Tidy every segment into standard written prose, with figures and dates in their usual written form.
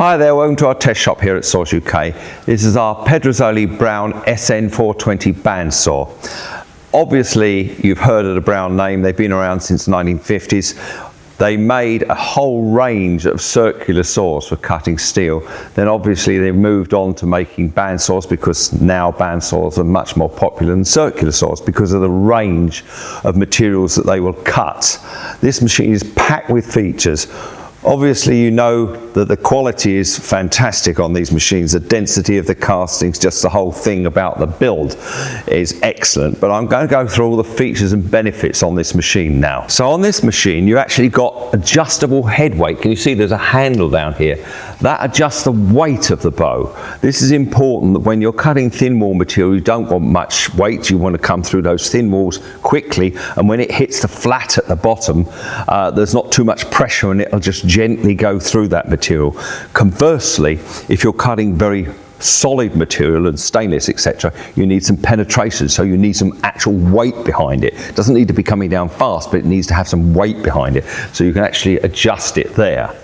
Hi there, welcome to our test shop here at Saws UK. This is our Pedrozzoli Brown SN420 bandsaw. Obviously, you've heard of the Brown name. They've been around since the 1950s. They made a whole range of circular saws for cutting steel. Then obviously they moved on to making bandsaws, because now bandsaws are much more popular than circular saws because of the range of materials that they will cut. This machine is packed with features. Obviously, you know that the quality is fantastic on these machines. The density of the castings, just the whole thing about the build is excellent. But I'm going to go through all the features and benefits on this machine now. So on this machine, you actually got adjustable head weight. Can you see there's a handle down here? That adjusts the weight of the bow. This is important that when you're cutting thin wall material, you don't want much weight. You want to come through those thin walls quickly. And when it hits the flat at the bottom, there's not too much pressure and it'll just gently go through that material. Conversely, if you're cutting very solid material and stainless, etc., you need some penetration, so you need some actual weight behind it. It doesn't need to be coming down fast, but it needs to have some weight behind it, so you can actually adjust it there.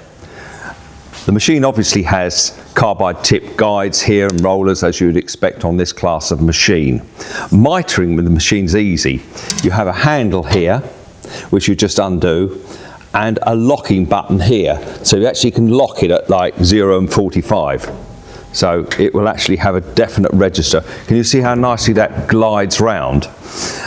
The machine obviously has carbide tip guides here and rollers, as you would expect on this class of machine. Mitering with the machine's easy. You have a handle here, which you just undo, and a locking button here, so you actually can lock it at like 0 and 45, so it will actually have a definite register. Can you see how nicely that glides round?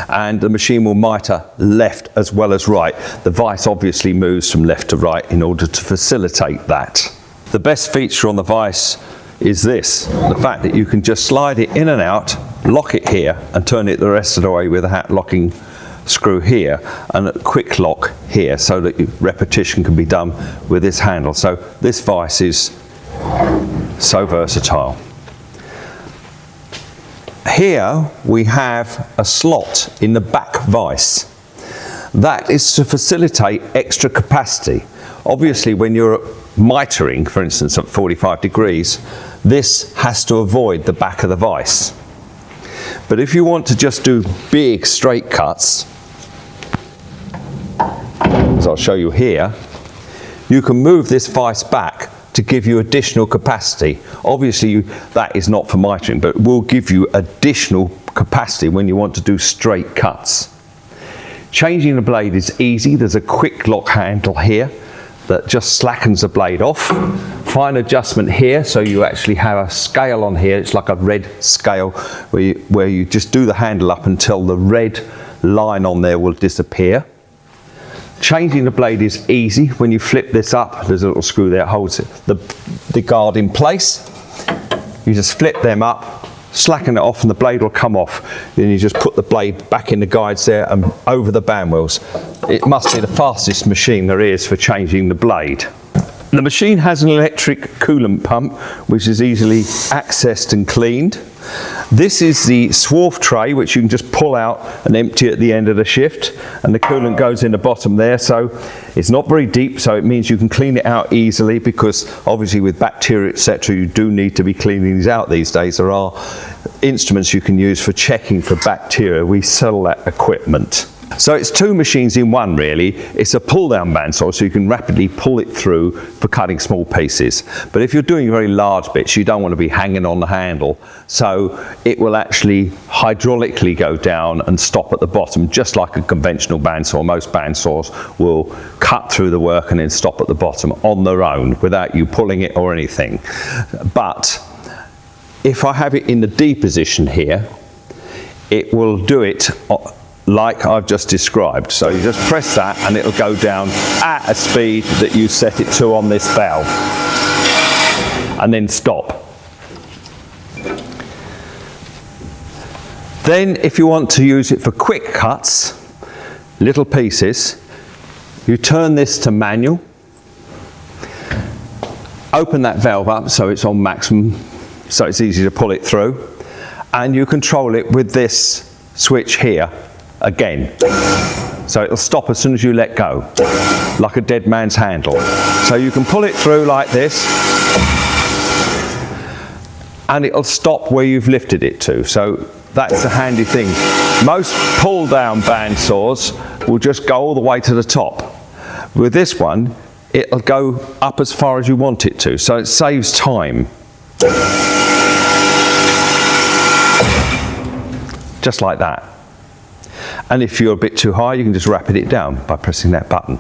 And the machine will miter left as well as right. The vise obviously moves from left to right in order to facilitate that. The best feature on the vise is this, the fact that you can just slide it in and out, lock it here and turn it the rest of the way with a hat locking screw here and a quick lock here, so that repetition can be done with this handle. So this vise is so versatile. Here we have a slot in the back vise. That is to facilitate extra capacity. Obviously when you're mitering, for instance, at 45 degrees, this has to avoid the back of the vise. But if you want to just do big straight cuts, as I'll show you here, you can move this vise back to give you additional capacity. Obviously that is not for mitering, but it will give you additional capacity when you want to do straight cuts. Changing the blade is easy. There's a quick lock handle here that just slackens the blade off. Fine adjustment here, so you actually have a scale on here. It's like a red scale where you just do the handle up until the red line on there will disappear. Changing the blade is easy. When you flip this up, there's a little screw there that holds it, the guard in place. You just flip them up, slacken it off, and the blade will come off. Then you just put the blade back in the guides there and over the band wheels. It must be the fastest machine there is for changing the blade. The machine has an electric coolant pump, which is easily accessed and cleaned. This is the swarf tray, which you can just pull out and empty at the end of the shift, and the coolant goes in the bottom there, so it's not very deep, so it means you can clean it out easily, because obviously with bacteria, etc., you do need to be cleaning these out these days. There are instruments you can use for checking for bacteria. We sell that equipment. So it's two machines in one, really. It's a pull down bandsaw, so you can rapidly pull it through for cutting small pieces. But if you're doing very large bits, you don't want to be hanging on the handle. So it will actually hydraulically go down and stop at the bottom, just like a conventional bandsaw. Most bandsaws will cut through the work and then stop at the bottom on their own without you pulling it or anything. But if I have it in the D position here, it will do it like I've just described. So you just press that and it'll go down at a speed that you set it to on this valve, and then stop. Then if you want to use it for quick cuts, little pieces, you turn this to manual, open that valve up so it's on maximum, so it's easy to pull it through, and you control it with this switch here again. So it'll stop as soon as you let go, like a dead man's handle. So you can pull it through like this, and it'll stop where you've lifted it to. So that's a handy thing. Most pull down bandsaws will just go all the way to the top. With this one, it'll go up as far as you want it to, so it saves time. Just like that. And if you're a bit too high, you can just rapid it down by pressing that button.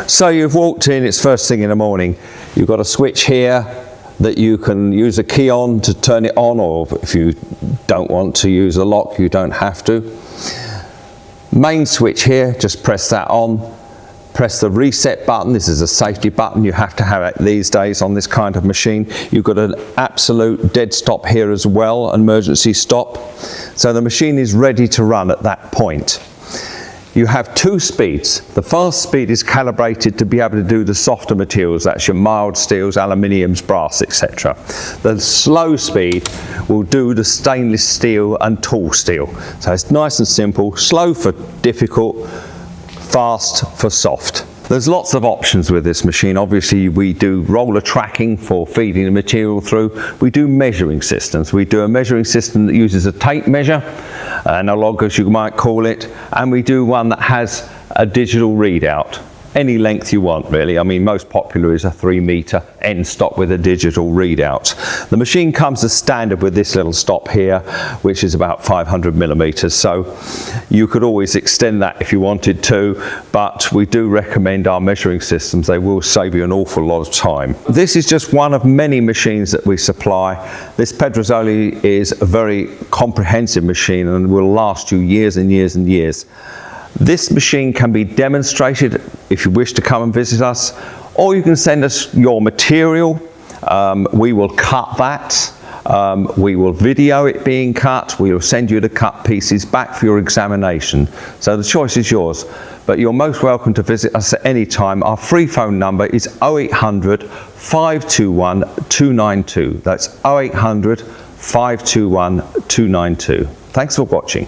So you've walked in, it's first thing in the morning. You've got a switch here that you can use a key on to turn it on, or if you don't want to use a lock, you don't have to. Main switch here, just press that on. Press the reset button. This is a safety button. You have to have it these days on this kind of machine. You've got an absolute dead stop here as well, an emergency stop. So the machine is ready to run at that point. You have two speeds. The fast speed is calibrated to be able to do the softer materials. That's your mild steels, aluminiums, brass, etc. The slow speed will do the stainless steel and tall steel. So it's nice and simple, slow for difficult, fast for soft. There's lots of options with this machine. Obviously we do roller tracking for feeding the material through. We do measuring systems. We do a measuring system that uses a tape measure, analog as you might call it, and we do one that has a digital readout. Any length you want really. I mean, most popular is a 3 meter end stop with a digital readout. The machine comes as standard with this little stop here, which is about 500 millimeters. So you could always extend that if you wanted to, but we do recommend our measuring systems. They will save you an awful lot of time. This is just one of many machines that we supply. This Pedrozoli is a very comprehensive machine and will last you years and years and years. This machine can be demonstrated if you wish to come and visit us, or you can send us your material. We will cut that. We will video it being cut. We will send you the cut pieces back for your examination. So the choice is yours, but you're most welcome to visit us at any time. Our free phone number is 0800 521 292. That's 0800 521 292. Thanks for watching.